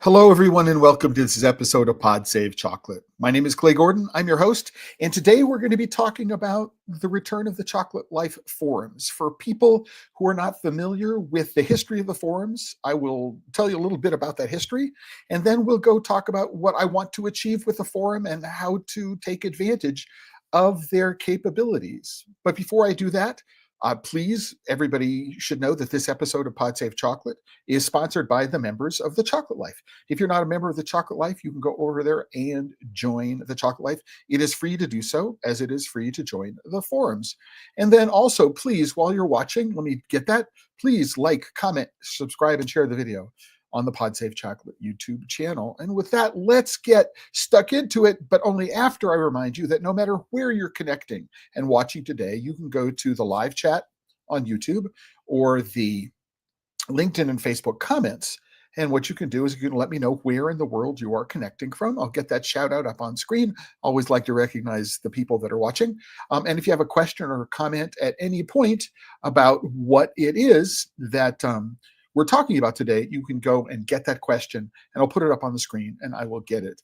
Hello, everyone, and welcome to this episode of Pod Save Chocolate. My name is Clay Gordon. I'm your host, and today we're going to be talking about the return of the Chocolate Life Forums. For people who are not familiar with the history of the forums, I will tell you a little bit about that history, and then we'll go talk about what I want to achieve with the forum and how to take advantage of their capabilities. But before I do that, please, everybody should know that this episode of Pod Save Chocolate is sponsored by the members of the Chocolate Life. If you're not a member of the Chocolate Life, you can go over there and join the Chocolate Life. It is free to do so, as it is free to join the forums. And then also, please, while you're watching, let me get that. Please like, comment, subscribe, and share the video on the Pod Save Chocolate YouTube channel. And with that, let's get stuck into it, but only after I remind you that no matter where you're connecting and watching today, you can go to the live chat on YouTube or the LinkedIn and Facebook comments. And what you can do is you can let me know where in the world you are connecting from. I'll get that shout out up on screen. Always like to recognize the people that are watching. And if you have a question or a comment at any point about what it is that we're talking about today, you can go and get that question, and I'll put it up on the screen, and I will get it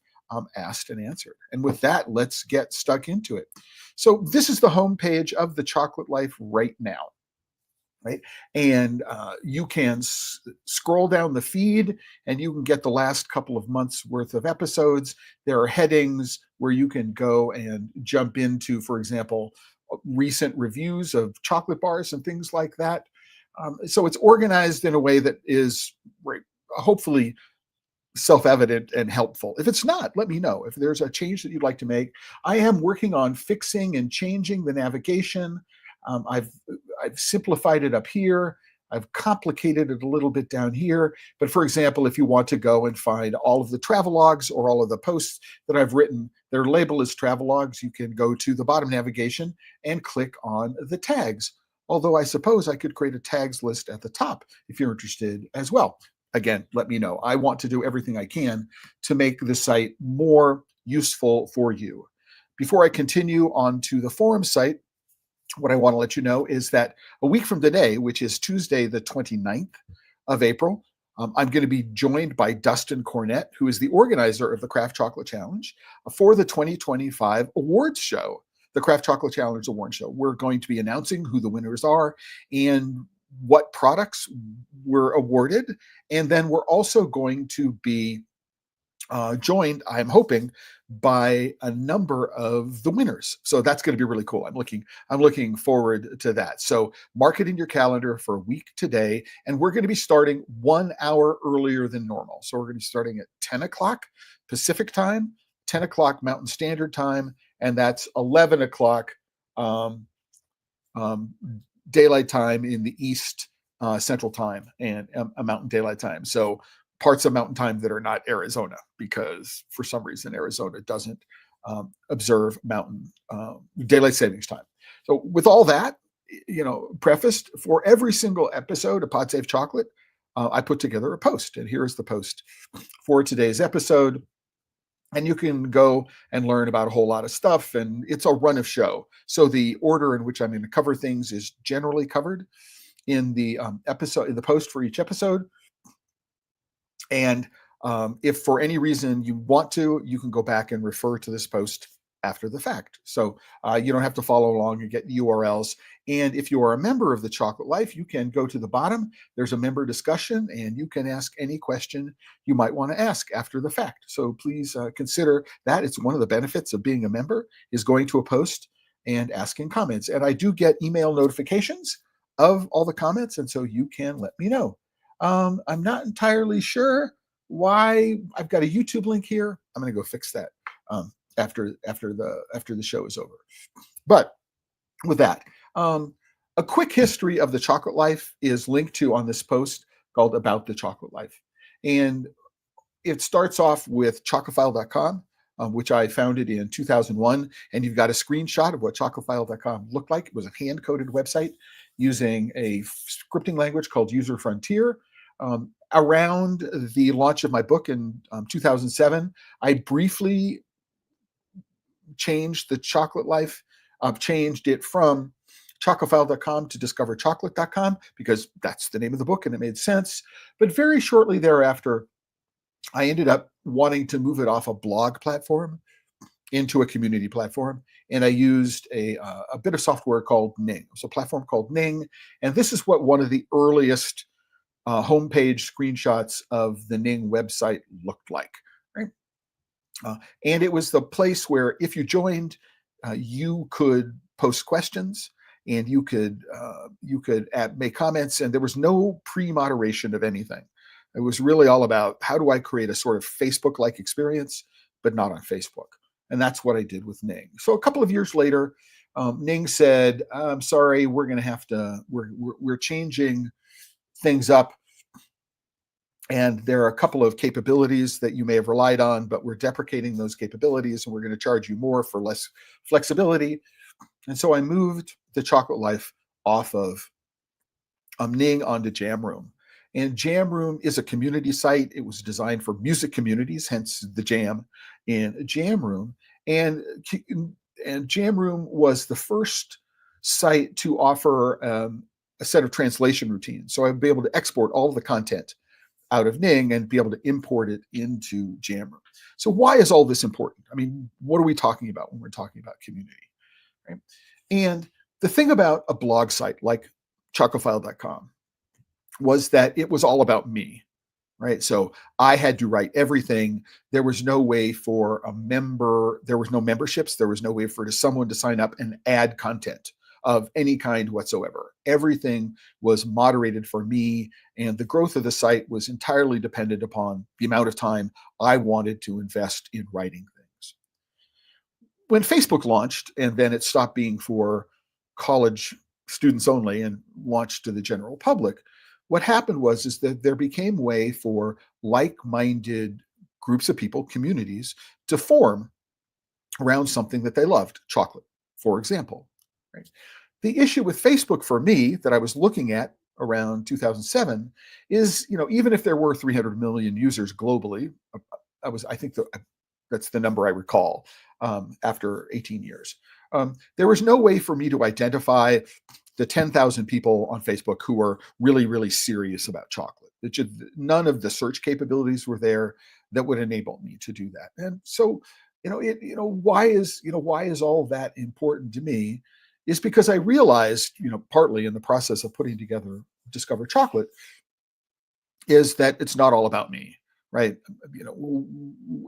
asked and answered. And with that, let's get stuck into it. So this is the homepage of the Chocolate Life right now. Right, and you can scroll down the feed and you can get the last couple of months worth of episodes. There are headings where you can go and jump into, for example, recent reviews of chocolate bars and things like that. So it's organized in a way that is hopefully self-evident and helpful. If it's not, let me know. If there's a change that you'd like to make, I am working on fixing and changing the navigation. I've simplified it up here. I've complicated it a little bit down here. But for example, if you want to go and find all of the travelogues or all of the posts that I've written, they're labeled as travelogues. You can go to the bottom navigation and click on the tags. Although I suppose I could create a tags list at the top if you're interested as well. Again, let me know. I want to do everything I can to make the site more useful for you. Before I continue on to the forum site, what I want to let you know is that a week from today, which is Tuesday, the 29th of April, I'm going to be joined by Dustin Cornett, who is the organizer of the Craft Chocolate Challenge, for the 2025 awards show, the Craft Chocolate Challenge Award Show. We're going to be announcing who the winners are and what products were awarded. And then we're also going to be joined, I'm hoping, by a number of the winners. So that's going to be really cool. I'm looking forward to that. So mark it in your calendar for a week today, and we're going to be starting 1 hour earlier than normal. So we're going to be starting at 10 o'clock Pacific time, 10 o'clock Mountain Standard Time, and that's 11 o'clock daylight time in the East Central Time and Mountain Daylight Time. So parts of Mountain Time that are not Arizona, because for some reason Arizona doesn't observe Mountain Daylight Savings Time. So with all that, prefaced, for every single episode of Pod Save Chocolate, I put together a post, and here's the post for today's episode. And you can go and learn about a whole lot of stuff, and it's a run of show. So the order in which I'm going to cover things is generally covered in the episode, in the post for each episode. And if for any reason you want to, you can go back and refer to this post after the fact. So you don't have to follow along and get URLs. And if you are a member of the Chocolate Life, you can go to the bottom. There's a member discussion, and you can ask any question you might want to ask after the fact. So please consider that. It's one of the benefits of being a member, is going to a post and asking comments. And I do get email notifications of all the comments, and so you can let me know. I'm not entirely sure why I've got a YouTube link here. I'm going to go fix that after the show is over. But with that, a quick history of the Chocolate Life is linked to on this post called About the Chocolate Life. And it starts off with chocophile.com, which I founded in 2001. And you've got a screenshot of what chocophile.com looked like. It was a hand-coded website using a scripting language called User Frontier. Around the launch of my book in 2007, I briefly changed the Chocolate Life, changed it from chocophile.com to discoverchocolate.com, because that's the name of the book and it made sense. But very shortly thereafter, I ended up wanting to move it off a blog platform into a community platform, and I used a bit of software called Ning. It's a platform called Ning, and this is what one of the earliest homepage screenshots of the Ning website looked like. Right? And it was the place where if you joined, you could post questions and you could make comments, and there was no pre-moderation of anything. It was really all about how do I create a sort of Facebook-like experience, but not on Facebook. And that's what I did with Ning. So a couple of years later, Ning said, "I'm sorry, we're going to have to. We're changing things up, and there are a couple of capabilities that you may have relied on, but we're deprecating those capabilities, and we're going to charge you more for less flexibility." And so I moved the Chocolate Life off of Ning onto Jamroom. And Jamroom is a community site. It was designed for music communities, hence the jam in Jamroom. And, and Jamroom was the first site to offer a set of translation routines. So I'd be able to export all of the content out of Ning and be able to import it into Jamroom. So why is all this important? I mean, what are we talking about when we're talking about community? Right? And the thing about a blog site like chocophile.com was that it was all about me, right? So I had to write everything. There was no way for a member, there was no memberships, there was no way for someone to sign up and add content of any kind whatsoever. Everything was moderated for me, and the growth of the site was entirely dependent upon the amount of time I wanted to invest in writing things. When Facebook launched, and then it stopped being for college students only and launched to the general public, what happened is that there became a way for like-minded groups of people, communities, to form around something that they loved, chocolate, for example. Right? The issue with Facebook for me that I was looking at around 2007 is, even if there were 300 million users globally, I think that's the number I recall after 18 years. There was no way for me to identify the 10,000 people on Facebook who are really, really serious about chocolate. None of the search capabilities were there that would enable me to do that. And so, why is all that important to me? Is because I realized, partly in the process of putting together Discover Chocolate, is that it's not all about me, right?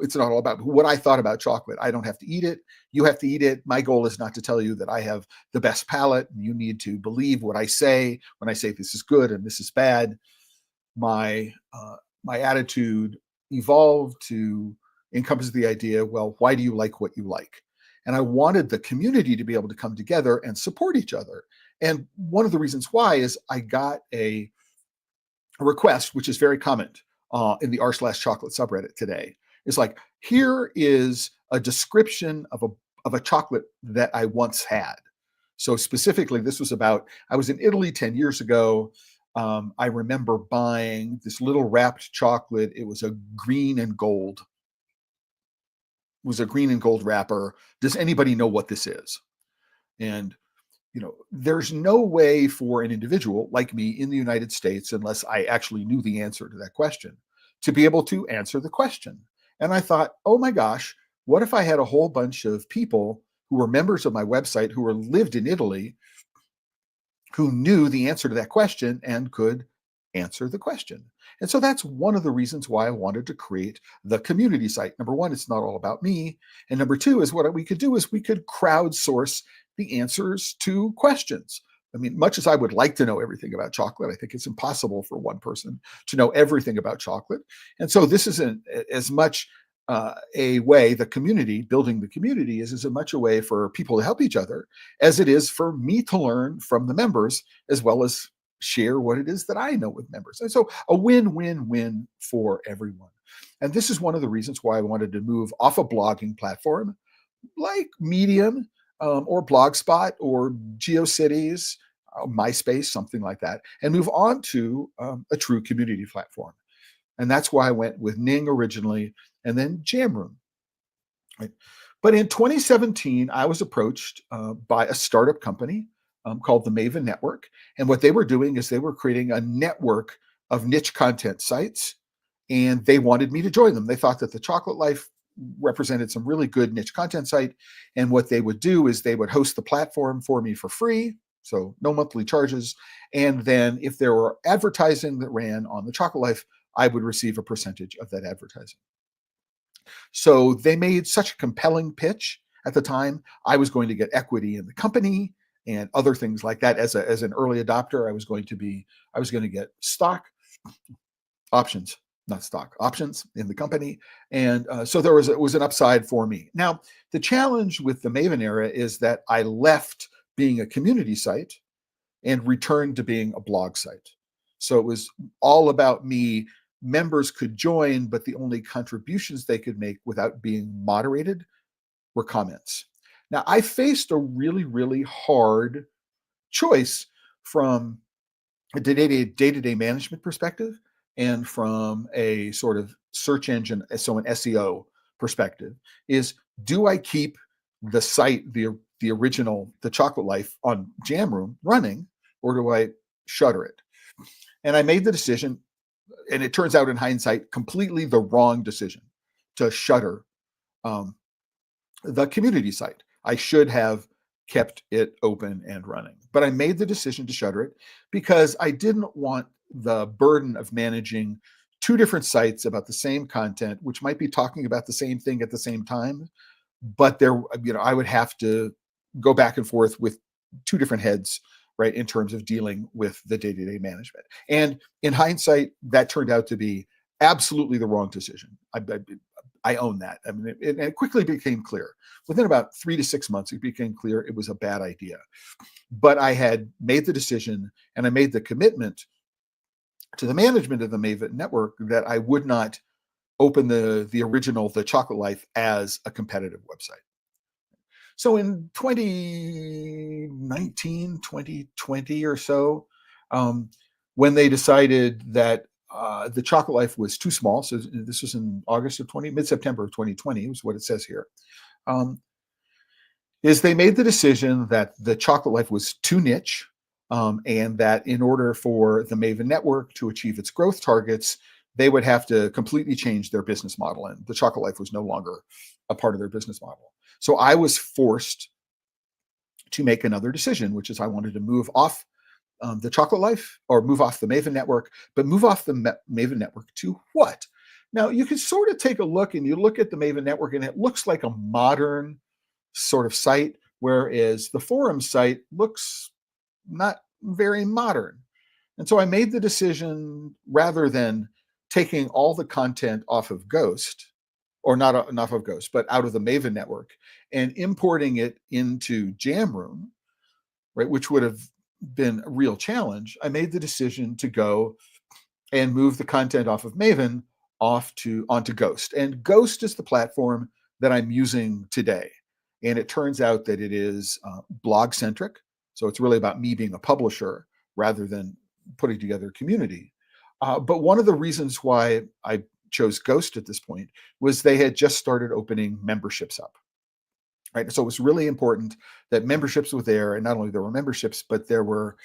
It's not all about what I thought about chocolate. I don't have to eat it. You have to eat it. My goal is not to tell you that I have the best palate. You need to believe what I say when I say this is good and this is bad. My attitude evolved to encompass the idea, well, why do you like what you like? And I wanted the community to be able to come together and support each other. And one of the reasons why is I got a request, which is very common in the r/chocolate subreddit today. It's like, here is a description of a chocolate that I once had. So specifically, this was about, I was in Italy 10 years ago. I remember buying this little wrapped chocolate. It was a green and gold. It was a green and gold wrapper. Does anybody know what this is? And there's no way for an individual like me in the United States, unless I actually knew the answer to that question, to be able to answer the question. And I thought, oh my gosh, what if I had a whole bunch of people who were members of my website who lived in Italy, who knew the answer to that question and could answer the question? And so that's one of the reasons why I wanted to create the community site. Number one, it's not all about me. And number two is what we could do is we could crowdsource the answers to questions. I mean, much as I would like to know everything about chocolate, I think it's impossible for one person to know everything about chocolate. And so this isn't as much a way, building the community is as much a way for people to help each other as it is for me to learn from the members, as well as share what it is that I know with members. And so a win-win-win for everyone. And this is one of the reasons why I wanted to move off a blogging platform like Medium or Blogspot or GeoCities, MySpace, something like that, and move on to a true community platform. And that's why I went with Ning originally, and then Jamroom. Right? But in 2017, I was approached by a startup company called the Maven Network. And what they were doing is they were creating a network of niche content sites and they wanted me to join them. They thought that the Chocolate Life represented some really good niche content site, and what they would do is they would host the platform for me for free, so no monthly charges, and then if there were advertising that ran on the Chocolate Life, I would receive a percentage of that advertising. So they made such a compelling pitch at the time. I was going to get equity in the company and other things like that. As an early adopter, I was going to get stock options, not stock options in the company, and so it was an upside for me. Now, the challenge with the Maven era is that I left being a community site and returned to being a blog site. So it was all about me. Members could join, but the only contributions they could make without being moderated were comments. Now, I faced a really, really hard choice from a day-to-day management perspective and from a sort of search engine, so an SEO perspective, is do I keep the site, the original, the Chocolate Life on Jamroom running, or do I shutter it? And I made the decision, and it turns out in hindsight, completely the wrong decision to shutter the community site. I should have kept it open and running, but I made the decision to shutter it because I didn't want the burden of managing two different sites about the same content, which might be talking about the same thing at the same time, but I would have to go back and forth with two different heads, right, in terms of dealing with the day-to-day management. And in hindsight, that turned out to be absolutely the wrong decision. I own that. I mean, it quickly became clear. Within about 3 to 6 months, it became clear it was a bad idea. But I had made the decision, and I made the commitment to the management of the Maven network that I would not open the original, the Chocolate Life, as a competitive website. So in 2019, 2020 or so, when they decided that the Chocolate Life was too small, so this was in mid-September of 2020, was what it says here, is they made the decision that the Chocolate Life was too niche, and that in order for the Maven network to achieve its growth targets, they would have to completely change their business model, and the Chocolate Life was no longer a part of their business model. So I was forced to make another decision, which is I wanted to move off the Chocolate Life, or move off the Maven network, but move off the Maven network to what? Now, you can sort of take a look, and you look at the Maven network, and it looks like a modern sort of site, whereas the forum site looks not very modern. And so I made the decision, rather than taking all the content off of Ghost, or not enough of Ghost, but out of the Maven network, and importing it into Jamroom, right, which would have been a real challenge, I made the decision to go and move the content off of Maven onto Ghost. And Ghost is the platform that I'm using today. And it turns out that it is blog centric. So it's really about me being a publisher rather than putting together a community. But one of the reasons why I chose Ghost at this point was they had just started opening memberships up. Right. So it was really important that memberships were there, and not only there were memberships, but there were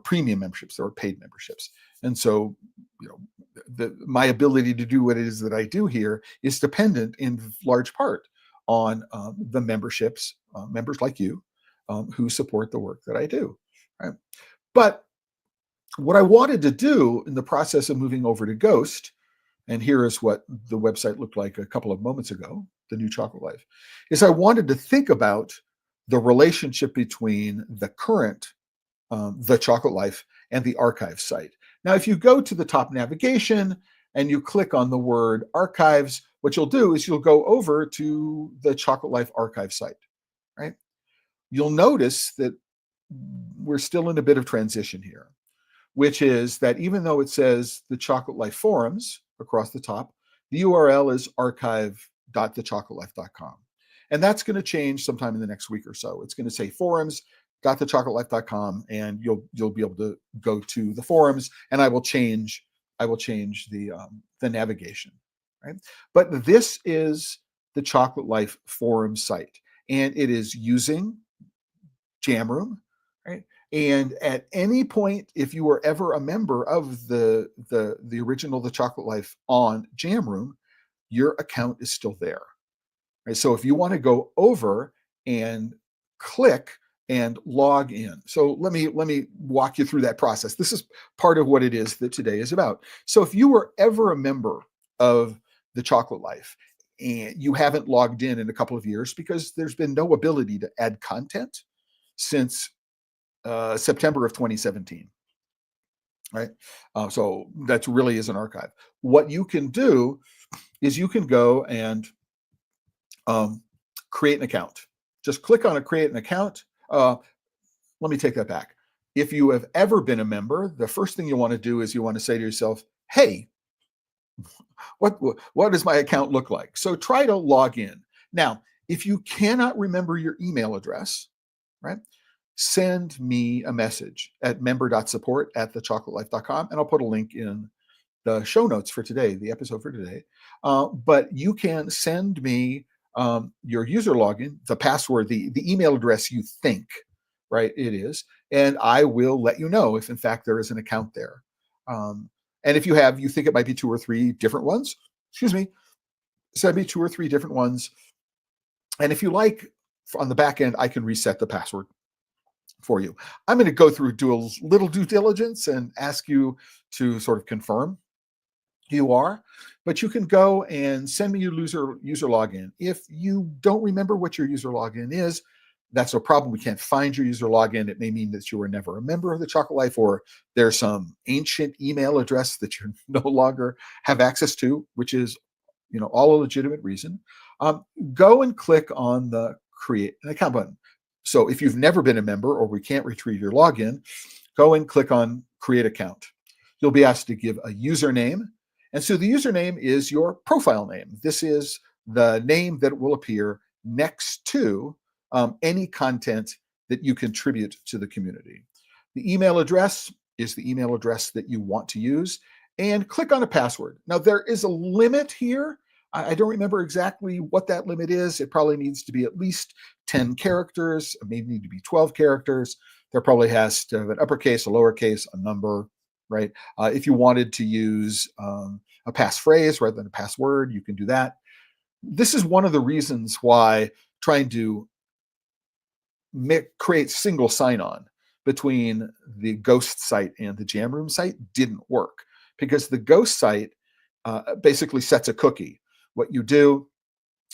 premium memberships, there were paid memberships. And so, my ability to do what it is that I do here is dependent in large part on the memberships, members like you, who support the work that I do. Right. But what I wanted to do in the process of moving over to Ghost, and here is what the website looked like a couple of moments ago, the new Chocolate Life, is I wanted to think about the relationship between the current, the Chocolate Life, and the archive site. Now, if you go to the top navigation and you click on the word archives, what you'll do is you'll go over to the Chocolate Life archive site, right? You'll notice that we're still in a bit of transition here, which is that even though it says the Chocolate Life Forums across the top, the URL is archive.thechocolateLife.com. And that's going to change sometime in the next week or so. It's going to say forums.thechocolateLife.com, and you'll be able to go to the forums, and I will change the navigation, right? But this is the Chocolate Life Forum site, and it is using Jamroom, right? And at any point, if you were ever a member of the original The Chocolate Life on Jam Room, your account is still there. Right? So if you want to go over and click and log in. So let me walk you through that process. This is part of what it is that today is about. So if you were ever a member of The Chocolate Life and you haven't logged in a couple of years because there's been no ability to add content since September of 2017, right? So that really is an archive. What you can do is you can go and create an account. Just click on create an account. Let me take that back. If you have ever been a member, the first thing you want to do is you want to say to yourself, hey, what does my account look like? So try to log in. Now, if you cannot remember your email address, right, send me a message at member.support@thechocolateLife.com, and I'll put a link in the show notes for today, the episode for today. But you can send me your user login, the password, the email address you think, right, it is, and I will let you know if in fact there is an account there. And if you think it might be 2 or 3 different ones, send me 2 or 3 different ones. And if you like, on the back end, I can reset the password for you. I'm going to do a little due diligence and ask you to sort of confirm you are, but you can go and send me your user login. If you don't remember what your user login is, that's no problem. We can't find your user login. It may mean that you were never a member of the Chocolate Life, or there's some ancient email address that you no longer have access to, which is, all a legitimate reason. Go and click on the create an account button. So if you've never been a member or we can't retrieve your login, go and click on create account. You'll be asked to give a username. And so the username is your profile name. This is the name that will appear next to any content that you contribute to the community. The email address is the email address that you want to use, and click on a password. Now, there is a limit here. I don't remember exactly what that limit is. It probably needs to be at least 10 characters, maybe need to be 12 characters. There probably has to have an uppercase, a lowercase, a number, right? If you wanted to use a passphrase rather than a password, you can do that. This is one of the reasons why trying to create single sign-on between the Ghost site and the Jam Room site didn't work, because the Ghost site basically sets a cookie. What you do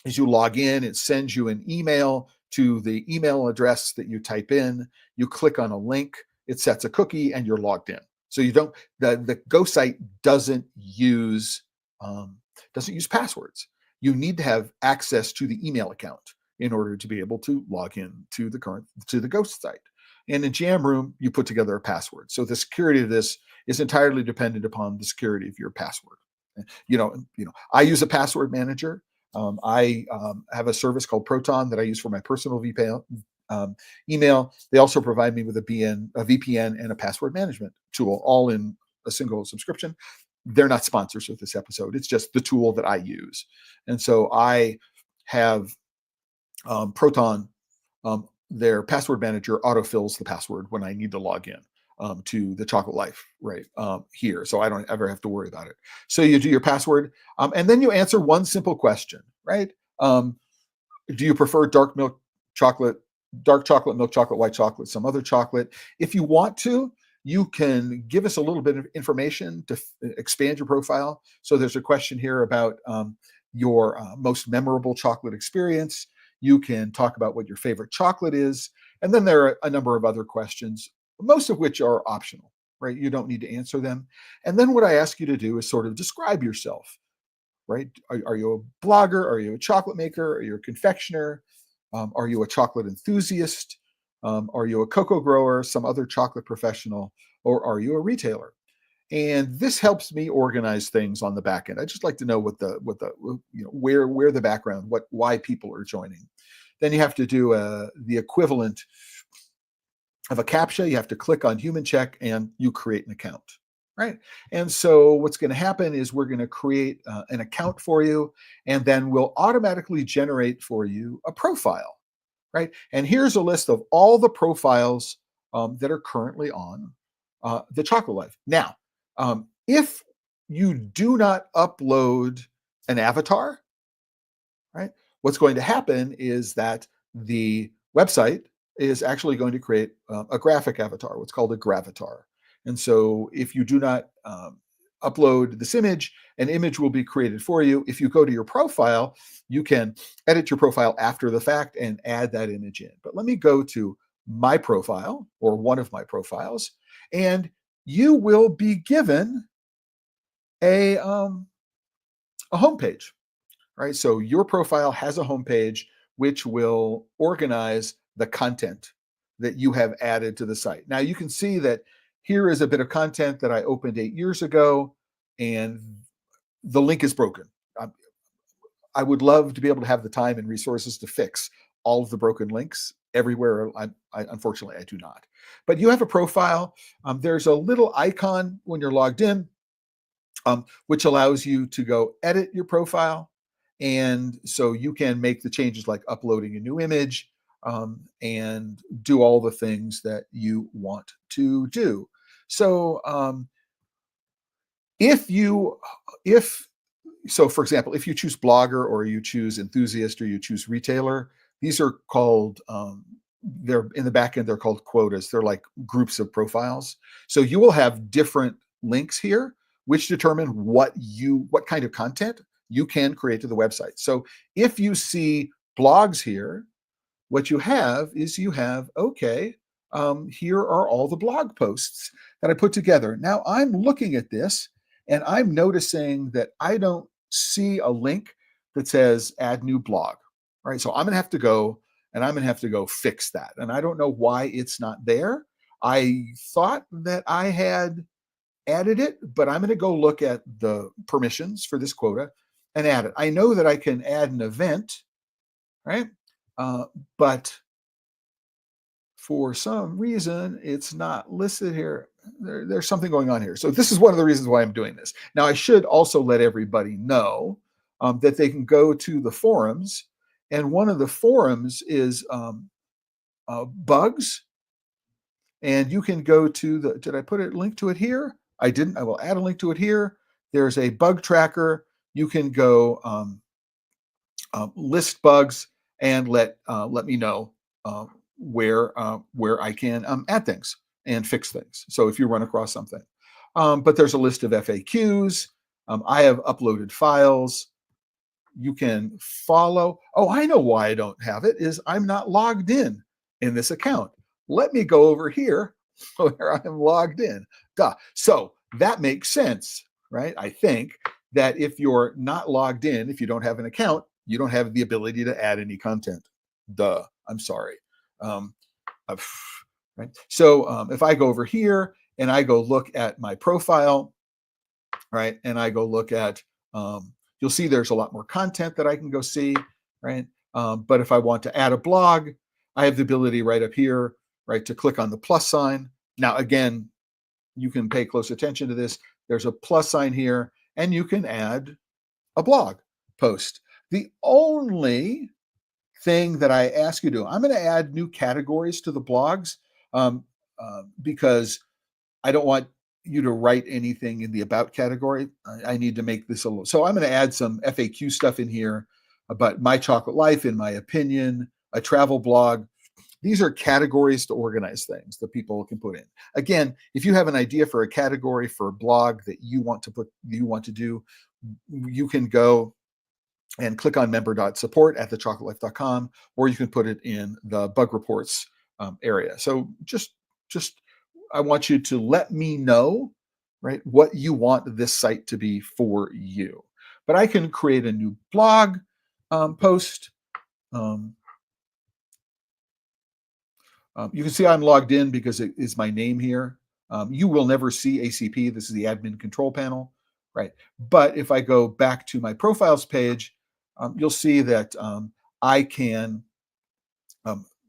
is you log in, it sends you an email to the email address that you type in, you click on a link, it sets a cookie, and you're logged in. So you don't, the Ghost site doesn't use passwords. You need to have access to the email account in order to be able to log in to the Ghost site. And in Jam Room, you put together a password. So the security of this is entirely dependent upon the security of your password. I use a password manager. I have a service called Proton that I use for my personal email. They also provide me with a VPN and a password management tool, all in a single subscription. They're not sponsors of this episode. It's just the tool that I use. And so I have Proton, their password manager autofills the password when I need to log in to the Chocolate Life right here. So I don't ever have to worry about it. So you do your password, and then you answer one simple question, right? Do you prefer dark chocolate, milk chocolate, white chocolate, some other chocolate? If you want to, you can give us a little bit of information to expand your profile. So there's a question here about your most memorable chocolate experience. You can talk about what your favorite chocolate is. And then there are a number of other questions, most of which are optional, right? You don't need to answer them. And then what I ask you to do is sort of describe yourself, right? Are you a blogger? Are you a chocolate maker? Are you a confectioner? Are you a chocolate enthusiast? Are you a cocoa grower, some other chocolate professional, or are you a retailer? And this helps me organize things on the back end. I just like to know where the background, why people are joining. Then you have to do the equivalent of a CAPTCHA. You have to click on human check and you create an account, right? And so what's going to happen is we're going to create an account for you, and then we'll automatically generate for you a profile, right? And here's a list of all the profiles that are currently on the Chocolate Life. Now, if you do not upload an avatar, right, what's going to happen is that the website is actually going to create a graphic avatar, what's called a gravatar. And so if you do not upload this image, an image will be created for you. If you go to your profile, you can edit your profile after the fact and add that image in. But let me go to my profile, or one of my profiles, and you will be given a homepage, right? So your profile has a homepage which will organize the content that you have added to the site. Now you can see that here is a bit of content that I opened 8 years ago, and the link is broken. I would love to be able to have the time and resources to fix all of the broken links everywhere. Unfortunately, I do not. But you have a profile. There's a little icon when you're logged in, which allows you to go edit your profile. And so you can make the changes like uploading a new image, and do all the things that you want to do. So for example, if you choose blogger, or you choose enthusiast, or you choose retailer, these are called, they're in the back end, they're called quotas. They're like groups of profiles. So you will have different links here, which determine what kind of content you can create to the website. So if you see blogs here, what you have is okay, here are all the blog posts that I put together. Now I'm looking at this and I'm noticing that I don't see a link that says add new blog, right? So I'm gonna have to go fix that. And I don't know why it's not there. I thought that I had added it, but I'm gonna go look at the permissions for this quota and add it. I know that I can add an event, right? But for some reason, it's not listed here. There's something going on here. So this is one of the reasons why I'm doing this. Now, I should also let everybody know that they can go to the forums, and one of the forums is bugs. And you can go to did I put a link to it here? I didn't. I will add a link to it here. There's a bug tracker. You can go list bugs and let me know where I can add things and fix things. So if you run across something, but there's a list of FAQs. I have uploaded files. You can follow. Oh, I know why I don't have it is I'm not logged in this account. Let me go over here where I'm logged in. Duh. So that makes sense, right? I think that if you're not logged in, if you don't have an account, you don't have the ability to add any content. Duh. I'm sorry. Right? So if I go over here and I go look at my profile, right, and I go look at, you'll see there's a lot more content that I can go see, right? But if I want to add a blog, I have the ability right up here, right, to click on the plus sign. Now, again, you can pay close attention to this. There's a plus sign here, and you can add a blog post. The only thing that I ask you to do, I'm going to add new categories to the blogs, because I don't want you to write anything in the about category. I need to make this a little, so I'm going to add some FAQ stuff in here about my chocolate life, in my opinion, a travel blog. These are categories to organize things that people can put in. Again, if you have an idea for a category for a blog that you want to do, you can go and click on member.support@thechocolatelife.com, or you can put it in the bug reports area. So just I want you to let me know, right, what you want this site to be for you. But I can create a new blog post. You can see I'm logged in because it is my name here. You will never see ACP. This is the admin control panel, right? But if I go back to my profiles page, you'll see that I can,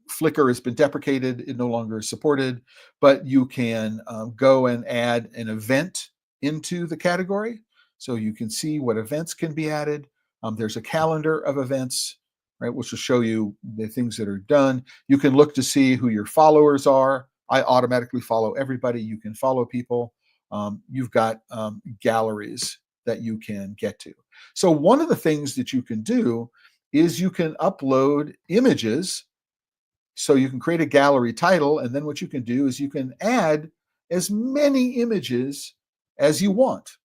Flickr has been deprecated. It no longer is supported, but you can go and add an event into the category. So you can see what events can be added. There's a calendar of events, right, which will show you the things that are done. You can look to see who your followers are. I automatically follow everybody. You can follow people. You've got galleries that you can get to. So one of the things that you can do is you can upload images. So you can create a gallery title, and then what you can do is you can add as many images as you want.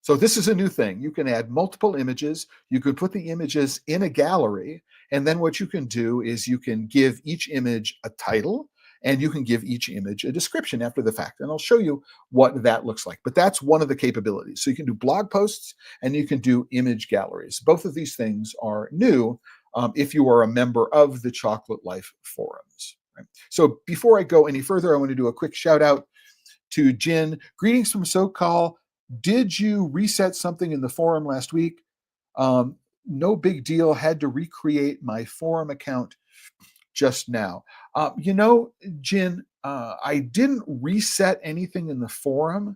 So this is a new thing. You can add multiple images. You could put the images in a gallery, and then what you can do is you can give each image a title, and you can give each image a description after the fact. And I'll show you what that looks like. But that's one of the capabilities. So you can do blog posts and you can do image galleries. Both of these things are new if you are a member of the Chocolate Life Forums. Right? So before I go any further, I want to do a quick shout out to Jen. Greetings from SoCal. Did you reset something in the forum last week? No big deal. Had to recreate my forum account just now. Jen, I didn't reset anything in the forum,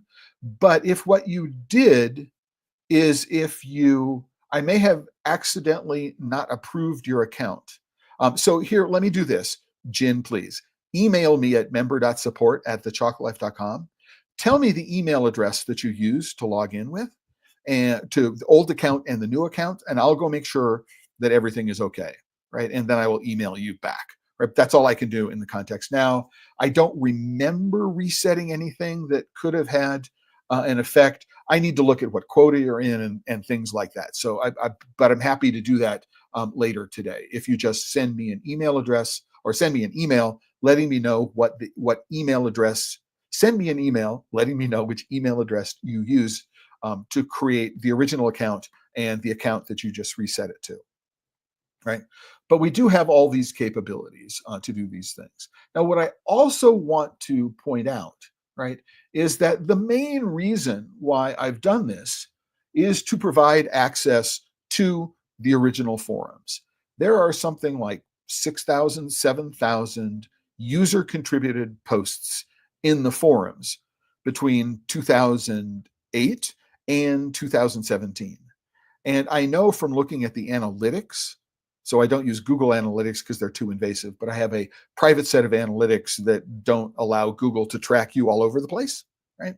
but if what you did is I may have accidentally not approved your account. So here, let me do this. Jen, please email me at member.support@thechocolatelife.com. Tell me the email address that you use to log in with, and to the old account and the new account, and I'll go make sure that everything is okay, right? And then I will email you back. Right? That's all I can do in the context now. I don't remember resetting anything that could have had an effect. I need to look at what quota you're in and things like that. So, but I'm happy to do that later today. If you just send me an email address or send me an email letting me know what email address, send me an email letting me know which email address you use to create the original account and the account that you just reset it to. Right? But we do have all these capabilities to do these things. Now, what I also want to point out, right, is that the main reason why I've done this is to provide access to the original forums. There are something like 6,000, 7,000 user contributed posts in the forums between 2008 and 2017. And I know from looking at the analytics, so I don't use Google Analytics because they're too invasive, but I have a private set of analytics that don't allow Google to track you all over the place, right?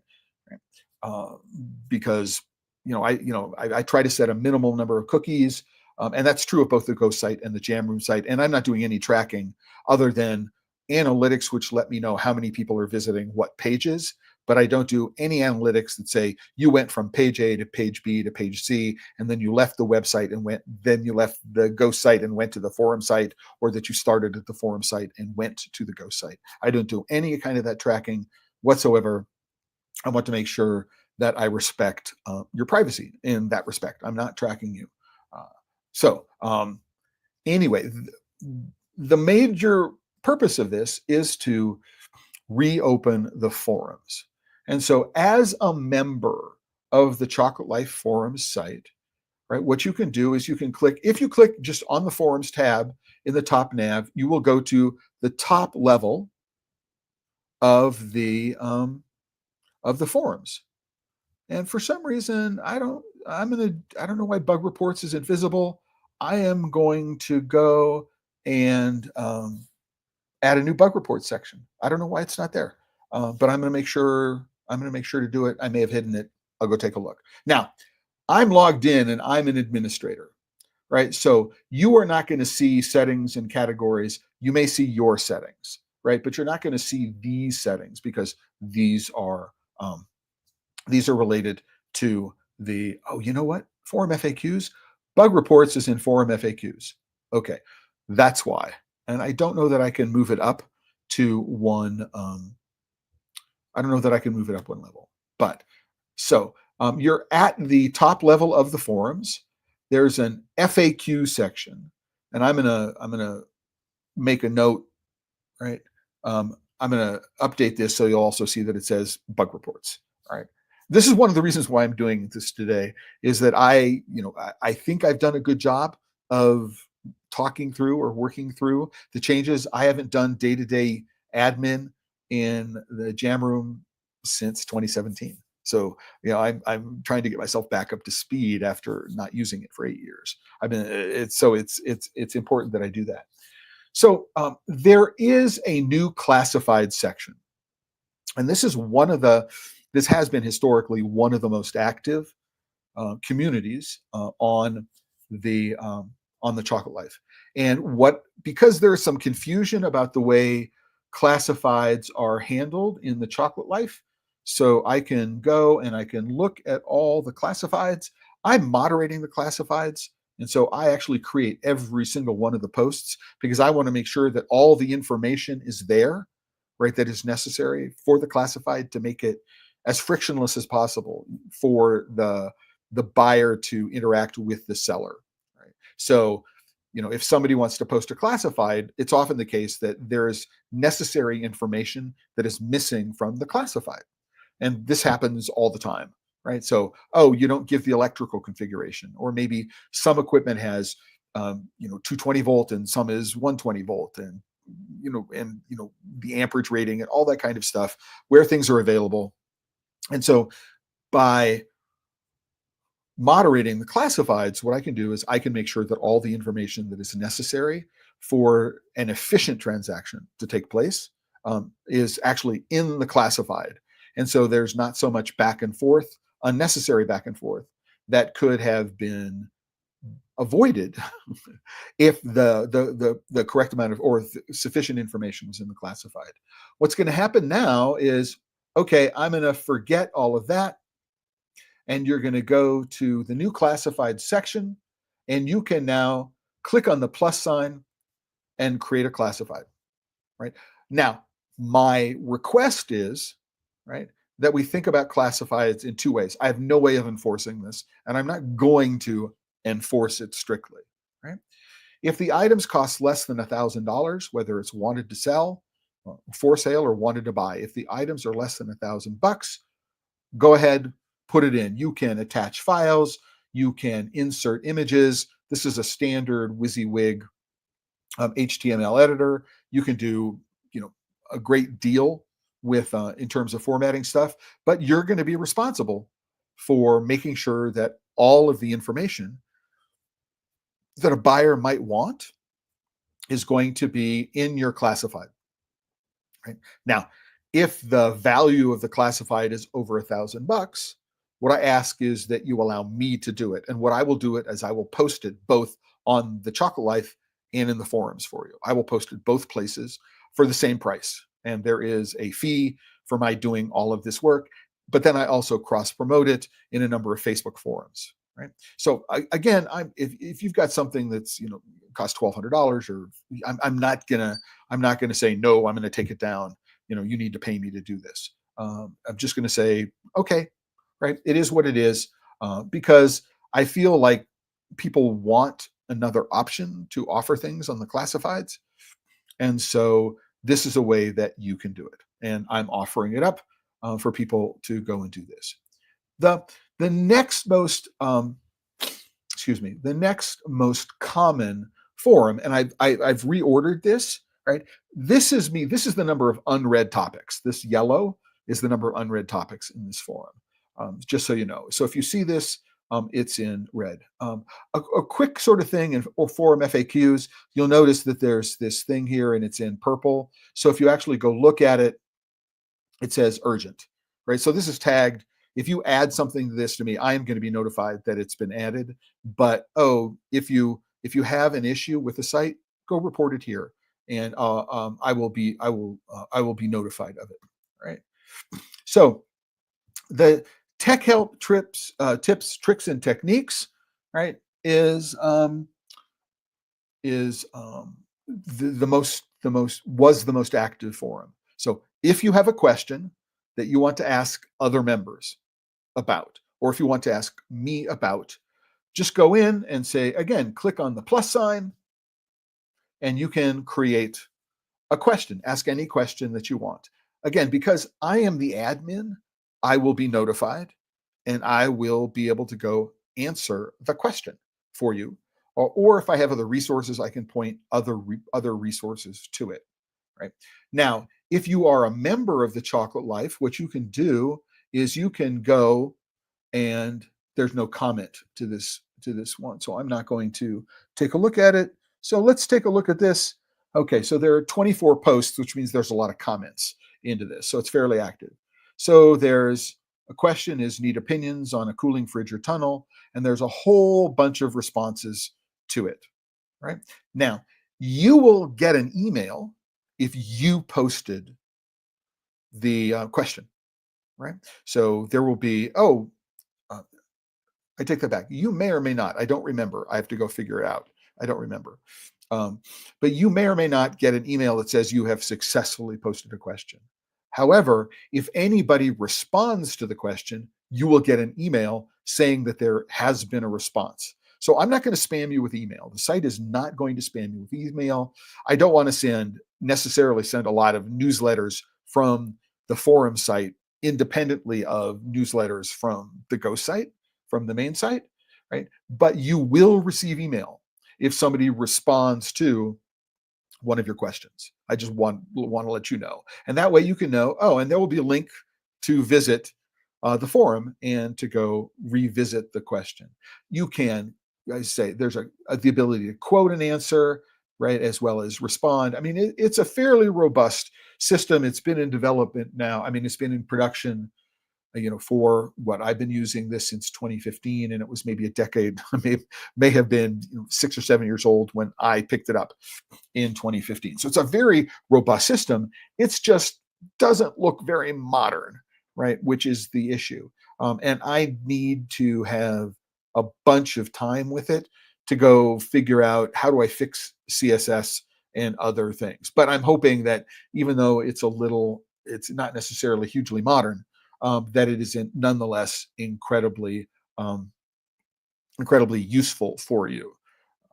Because I try to set a minimal number of cookies, and that's true of both the Ghost site and the Jam Room site. And I'm not doing any tracking other than analytics, which let me know how many people are visiting what pages. But I don't do any analytics that say you went from page A to page B to page C, and then you left the website and then you left the Ghost site and went to the forum site, or that you started at the forum site and went to the Ghost site. I don't do any kind of that tracking whatsoever. I want to make sure that I respect your privacy in that respect. I'm not tracking you. Anyway, the major purpose of this is to reopen the forums. And so as a member of the Chocolate Life Forums site, right, what you can do is you can click, if you click just on the forums tab in the top nav, you will go to the top level of the forums. And for some reason, I don't know why bug reports is invisible. I am going to go and add a new bug report section. I don't know why it's not there, but I'm going to make sure to do it. I may have hidden it. I'll go take a look. Now, I'm logged in and I'm an administrator, right? So you are not going to see settings and categories. You may see your settings, right? But you're not going to see these settings because these are related to the, you know what? Forum FAQs. Bug reports is in forum FAQs. Okay, that's why. And I don't know that I can move it up to one. I don't know that I can move it up one level. But so you're at the top level of the forums. There's an FAQ section, and I'm gonna make a note, right? I'm gonna update this so you'll also see that it says bug reports. All right. This is one of the reasons why I'm doing this today, is that I think I've done a good job of talking through or working through the changes. I haven't done day-to-day admin in the Jam Room since 2017. So, I'm trying to get myself back up to speed after not using it for 8 years. It's important that I do that. So there is a new classified section, and this has been historically one of the most active communities the on the Chocolate Life. And because there's some confusion about the way classifieds are handled in the Chocolate Life, so I can go and I can look at all the classifieds. I'm moderating the classifieds. And so I actually create every single one of the posts because I want to make sure that all the information is there, right, that is necessary for the classified to make it as frictionless as possible for the buyer to interact with the seller. Right? So, if somebody wants to post a classified, it's often the case that there's necessary information that is missing from the classified. And this happens all the time, right? So, oh, you don't give the electrical configuration, or maybe some equipment has, 220 volt and some is 120 volt, and the amperage rating and all that kind of stuff, where things are available. And so, by moderating the classifieds, what I can do is I can make sure that all the information that is necessary for an efficient transaction to take place is actually in the classified. And so there's not so much back and forth, unnecessary back and forth, that could have been avoided if the correct amount of or sufficient information was in the classified. What's going to happen now is, okay, I'm going to forget all of that, and you're going to go to the new classified section, and you can now click on the plus sign and create a classified. Right now, my request is, right, that we think about classifieds in two ways. I have no way of enforcing this, and I'm not going to enforce it strictly. Right? If the items cost less than $1,000, whether it's wanted to sell, for sale, or wanted to buy, if the items are less than $1,000, go ahead, put it in. You can attach files, you can insert images. This is a standard WYSIWYG HTML editor. You can do, a great deal with in terms of formatting stuff, but you're going to be responsible for making sure that all of the information that a buyer might want is going to be in your classified. Right? Now, if the value of the classified is over $1,000, what I ask is that you allow me to do it. And what I will do it is I will post it both on the Chocolate Life and in the forums for you. I will post it both places for the same price. And there is a fee for my doing all of this work. But then I also cross promote it in a number of Facebook forums. Right. So again, if you've got something that's costs $1,200, or I'm not gonna say no, I'm gonna take it down. You need to pay me to do this. I'm just gonna say okay, right? It is what it is, because I feel like people want another option to offer things on the classifieds, and so this is a way that you can do it, and I'm offering it up for people to go and do this. The next most the next most common forum, and I've reordered this, right? This is the number of unread topics. This yellow is the number of unread topics in this forum, just so you know. So if you see this, it's in red. A quick sort of thing in forum FAQs, you'll notice that there's this thing here and it's in purple. So if you actually go look at it, it says urgent, right? So this is tagged. If you add something to this to me, I am going to be notified that it's been added. But if you have an issue with the site, go report it here, and I will be notified of it. Right. So the tech help tips, tricks, and techniques, right, is the most active forum. So if you have a question that you want to ask other members about, or if you want to ask me about, just go in and say, again, click on the plus sign, and you can create a question. Ask any question that you want. Again, because I am the admin, I will be notified, and I will be able to go answer the question for you. Or if I have other resources, I can point other resources to it. Right now, if you are a member of the Chocolate Life, what you can do is you can go, and there's no comment to this one, so I'm not going to take a look at it. So let's take a look at this. Okay, so there are 24 posts, which means there's a lot of comments into this. So it's fairly active. So there's a question is need opinions on a cooling fridge or tunnel, and there's a whole bunch of responses to it, right? Now, you will get an email if you posted the question, right? So there will be, uh, I take that back. You may or may not. I don't remember. I have to go figure it out. I don't remember. Um, but you may or may not get an email that says you have successfully posted a question. However, if anybody responds to the question, you will get an email saying that there has been a response. So I'm not going to spam you with email. The site is not going to spam you with email. I don't want to necessarily send a lot of newsletters from the forum site independently of newsletters from the ghost site, from the main site, right? But you will receive email if somebody responds to one of your questions. I just want to let you know. And that way you can know, and there will be a link to visit the forum and to go revisit the question. You can, I say, there's the ability to quote an answer, right, as well as respond. I mean, it's a fairly robust system. It's been in development now. I mean, it's been in production for what I've been using this since 2015, and it was maybe a decade, may have been 6 or 7 years old when I picked it up in 2015. So it's a very robust system. It's just doesn't look very modern, right? Which is the issue. And I need to have a bunch of time with it to go figure out how do I fix CSS and other things. But I'm hoping that even though it's not necessarily hugely modern, that it is nonetheless um, incredibly useful for you.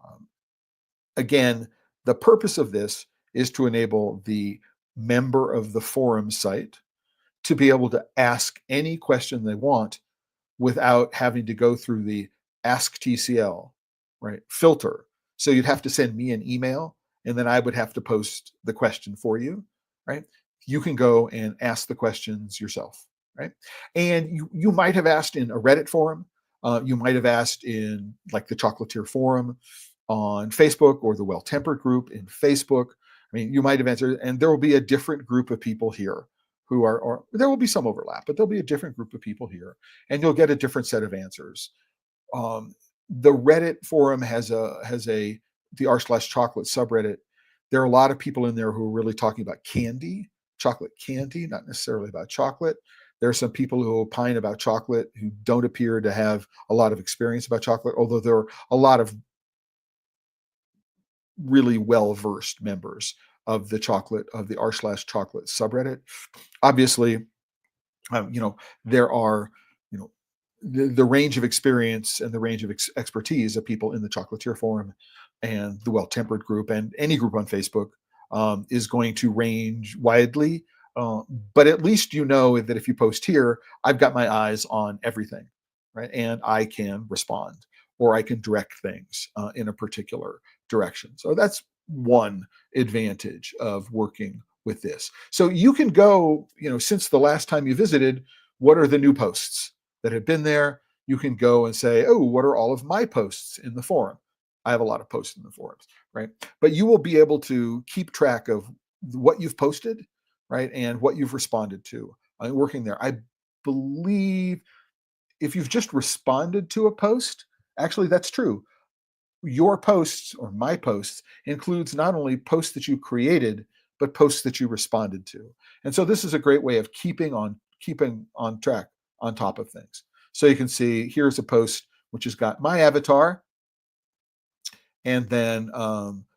Um, Again, the purpose of this is to enable the member of the forum site to be able to ask any question they want without having to go through the ask TCL, right, filter. So you'd have to send me an email and then I would have to post the question for you, right? You can go and ask the questions yourself, right? And you might have asked in a Reddit forum. You might have asked in like the Chocolatier forum on Facebook or the Well Tempered group in Facebook. I mean, you might have answered, and there will be a different group of people here who are, or there will be some overlap, but there'll be a different group of people here, and you'll get a different set of answers. Um, the Reddit forum has the r/chocolate subreddit. There are a lot of people in there who are really talking about chocolate candy, not necessarily about chocolate. There are some people who opine about chocolate who don't appear to have a lot of experience about chocolate, although there are a lot of really well-versed members of the r/chocolate subreddit. Obviously, there are, the range of experience and the range of expertise of people in the Chocolatier forum and the Well Tempered group and any group on Facebook is going to range widely. But at least you know that if you post here, I've got my eyes on everything, right? And I can respond or I can direct things in a particular direction. So that's one advantage of working with this. So you can go, since the last time you visited, what are the new posts that have been there? You can go and say, oh, what are all of my posts in the forum? I have a lot of posts in the forums, right? But you will be able to keep track of what you've posted, right? And what you've responded to working there. I believe if you've just responded to a post, actually, that's true. Your posts or my posts includes not only posts that you created, but posts that you responded to. And so this is a great way of keeping on track, on top of things. So you can see here's a post which has got my avatar, and then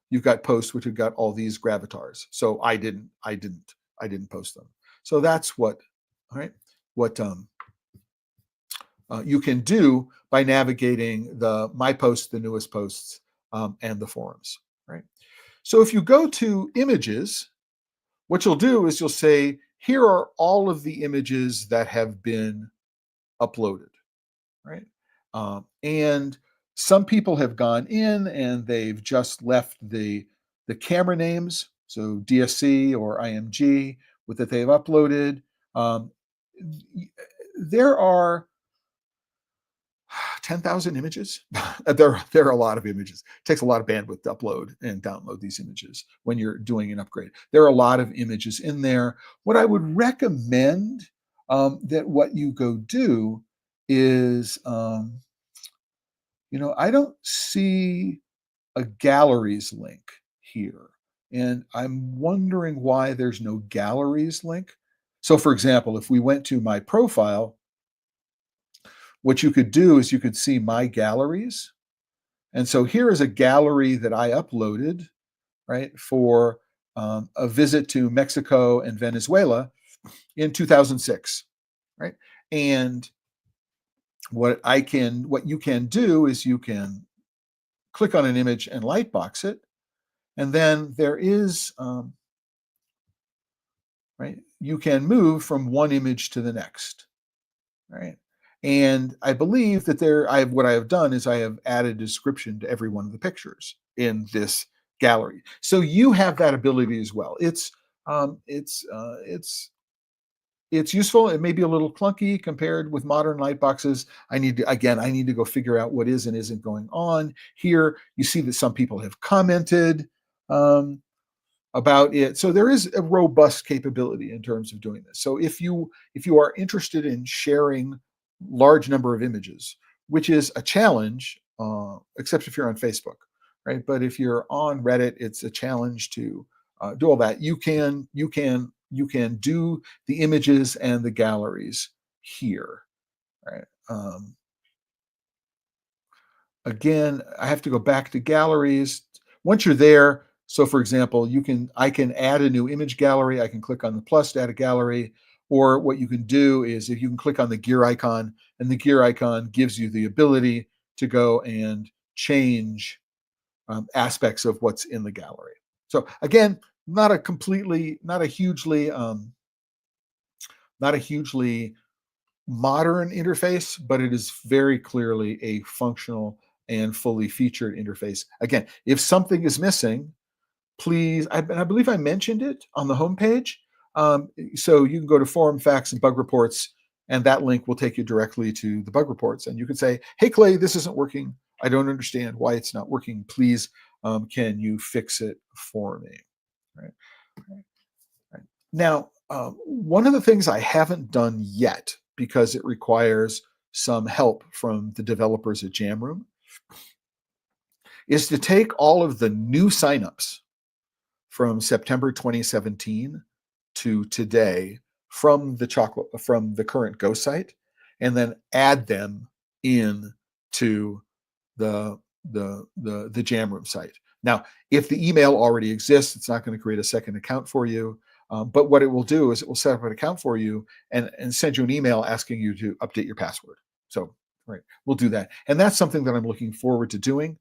you've got posts which have got all these gravatars. So I didn't post them. So that's what you can do by navigating the my posts, the newest posts, and the forums, right? So if you go to images, what you'll do is you'll say, here are all of the images that have been uploaded, right? And some people have gone in and they've just left the camera names, so DSC or IMG, with that they've uploaded. There are 10,000 images. There are a lot of images. It takes a lot of bandwidth to upload and download these images when you're doing an upgrade. There are a lot of images in there. What I would recommend that what you go do is, I don't see a galleries link here. And I'm wondering why there's no galleries link. So for example, if we went to my profile, what you could do is you could see my galleries. And so here is a gallery that I uploaded, right, for a visit to Mexico and Venezuela in 2006, right? And what you can do is you can click on an image and lightbox it. And then there is, right, you can move from one image to the next, right? And I believe that what I have done is I have added a description to every one of the pictures in this gallery. So you have that ability as well. It's useful. It may be a little clunky compared with modern light boxes. I need to go figure out what is and isn't going on here. You see that some people have commented about it. So there is a robust capability in terms of doing this. So if you are interested in sharing large number of images, which is a challenge, except if you're on Facebook, right? But if you're on Reddit, it's a challenge to do all that. You can do the images and the galleries here, right? Again, I have to go back to galleries. Once you're there, so for example, I can add a new image gallery. I can click on the plus to add a gallery, or what you can do is if you can click on the gear icon, and the gear icon gives you the ability to go and change aspects of what's in the gallery. So again, not a hugely modern interface, but it is very clearly a functional and fully featured interface. Again, if something is missing, please, I believe I mentioned it on the homepage. So you can go to forum facts and bug reports, and that link will take you directly to the bug reports. And you can say, hey, Clay, this isn't working. I don't understand why it's not working. Please, can you fix it for me? Right. Right. Now, one of the things I haven't done yet, because it requires some help from the developers at Jamroom, is to take all of the new signups from September 2017 to today from the current Go site, and then add them in to the Jamroom site. Now, if the email already exists, it's not going to create a second account for you. But what it will do is it will set up an account for you and send you an email asking you to update your password. So, right, we'll do that. And that's something that I'm looking forward to doing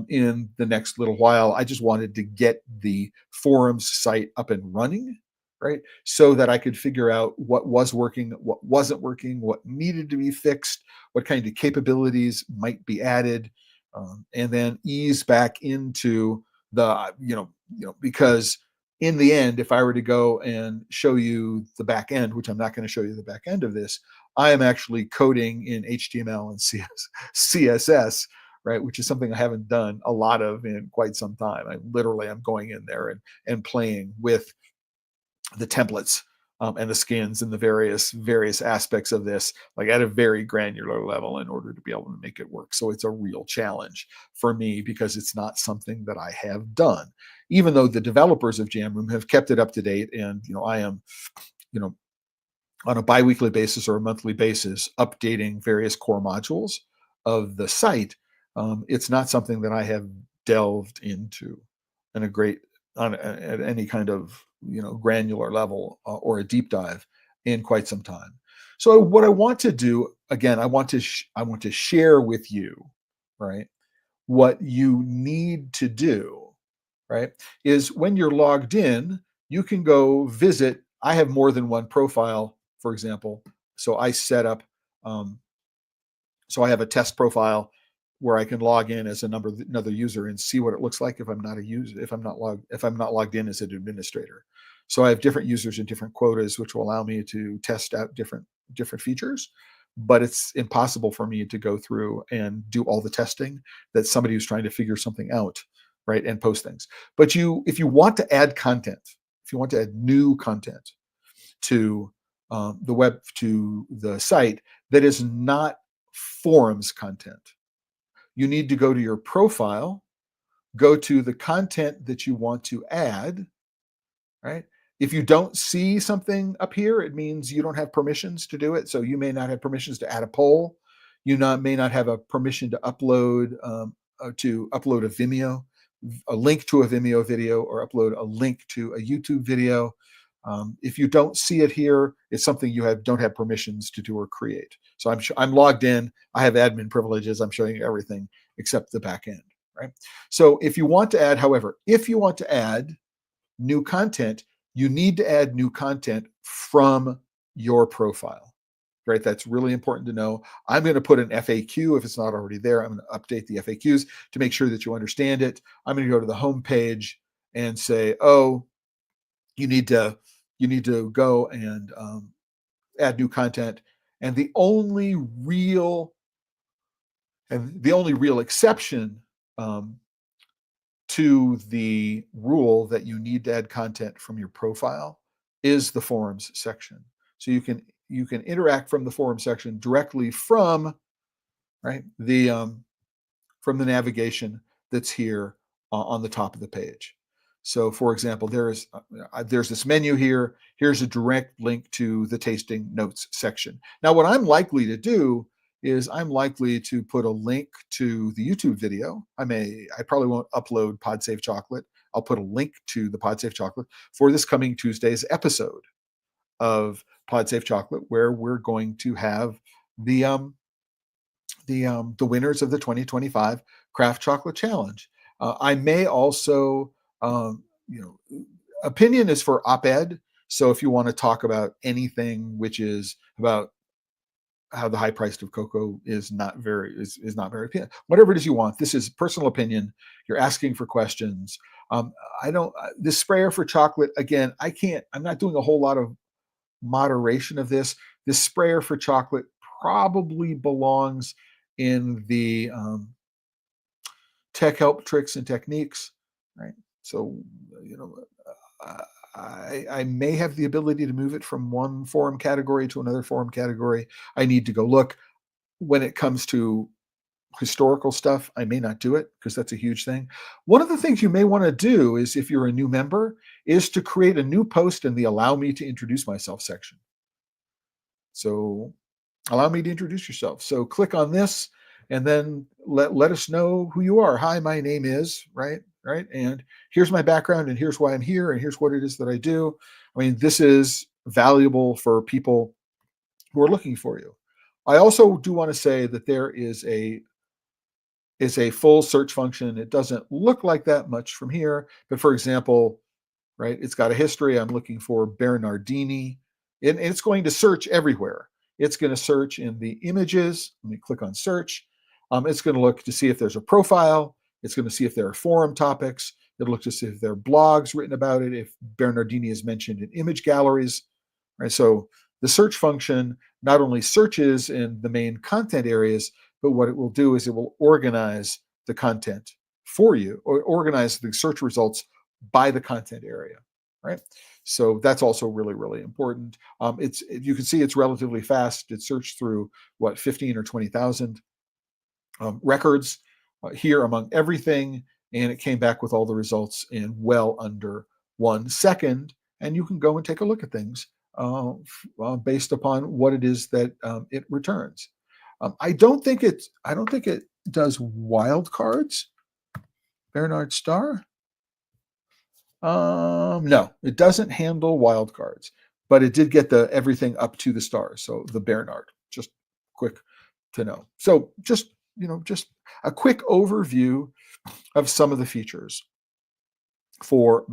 in the next little while. I just wanted to get the forums site up and running, right? So that I could figure out what was working, what wasn't working, what needed to be fixed, what kind of capabilities might be added, and then ease back into the, because in the end, if I were to go and show you the back end, which I'm not going to show you the back end of this, I am actually coding in HTML and CSS, right? Which is something I haven't done a lot of in quite some time. I'm going in there and playing with the templates and the skins and the various aspects of this, like at a very granular level, in order to be able to make it work. So it's a real challenge for me because it's not something that I have done, even though the developers of Jamroom have kept it up to date. And I am, on a biweekly basis or a monthly basis, updating various core modules of the site. It's not something that I have delved into at any kind of granular level or a deep dive in quite some time. So what I want to do, again, I want to share with you, right, what you need to do, right, is when you're logged in, you can go visit. I have more than one profile, for example. So I set up, so I have a test profile where I can log in as another user and see what it looks like if I'm not a user, if I'm not logged in as an administrator. So I have different users and different quotas, which will allow me to test out different features. but it's impossible for me to go through and do all the testing that somebody who's trying to figure something out, right, and post things. But if you want to add content, if you want to add new content to to the site that is not forums content, you need to go to your profile, go to the content that you want to add, right? If you don't see something up here, it means you don't have permissions to do it. So you may not have permissions to add a poll. You may not have a permission to upload a Vimeo, a link to a Vimeo video, or upload a link to a YouTube video. If you don't see it here, it's something you don't have permissions to do or create. So I'm logged in. I have admin privileges. I'm showing you everything except the back end, right? So if you want to add, however, if you want to add new content, you need to add new content from your profile, right? That's really important to know. I'm going to put an FAQ if it's not already there. I'm going to update the FAQs to make sure that you understand it. I'm going to go to the home page and say, oh, you need to go and add new content. And the only real exception to the rule that you need to add content from your profile is the forums section. So you can interact from the forum section directly from the navigation that's here on the top of the page. So, for example, there's this menu here. Here's a direct link to the tasting notes section. Now, what I'm likely to do is I'm likely to put a link to the YouTube video. I probably won't upload Pod Save Chocolate. I'll put a link to the Pod Save Chocolate for this coming Tuesday's episode of Pod Save Chocolate, where we're going to have the winners of the 2025 Craft Chocolate Challenge. I may also, opinion is for op-ed. So if you want to talk about anything which is about how the high price of cocoa is not very appealing, whatever it is you want. This is personal opinion. You're asking for questions. This sprayer for chocolate, again, I'm not doing a whole lot of moderation of this. This sprayer for chocolate probably belongs in the tech help tricks and techniques, right? So, I may have the ability to move it from one forum category to another forum category. I need to go look. When it comes to historical stuff, I may not do it because that's a huge thing. One of the things you may want to do is, if you're a new member, is to create a new post in the Allow Me to Introduce Myself section. So allow me to introduce yourself. So click on this and then let us know who you are. Hi, my name is, right? And here's my background, and here's why I'm here, and here's what it is that I do. I mean, this is valuable for people who are looking for you. I also do want to say that there is a full search function. It doesn't look like that much from here, but for example, right, it's got a history. I'm looking for Bernardini, and it's going to search everywhere. It's going to search in the images. Let me click on search. It's going to look to see if there's a profile. It's going to see if there are forum topics. It'll look to see if there are blogs written about it, if Bernardini is mentioned in image galleries, right? So the search function not only searches in the main content areas, but what it will do is it will organize the content for you, or organize the search results by the content area, right? So that's also really, really important. You can see it's relatively fast. It searched through 15 or 20,000 records here among everything, and it came back with all the results in well under 1 second. And you can go and take a look at things based upon what it is that it returns. I don't think it does wildcards. Bernard Star. No, it doesn't handle wildcards, but it did get everything up to the stars. So the Bernard, just quick to know. So just a quick overview of some of the features for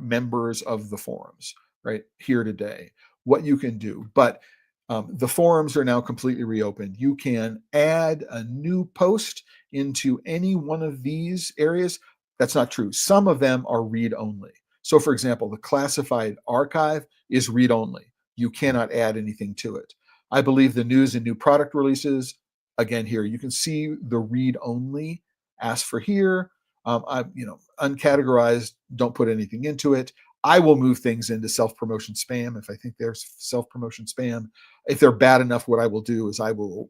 members of the forums right here today, what you can do. But the forums are now completely reopened. You can add a new post into any one of these areas. That's not true. Some of them are read-only. So, for example, the classified archive is read-only. You cannot add anything to it. I believe the news and new product releases, again, here, you can see the read only, ask for here. Uncategorized, don't put anything into it. I will move things into self-promotion spam if I think there's self-promotion spam. If they're bad enough, what I will do is I will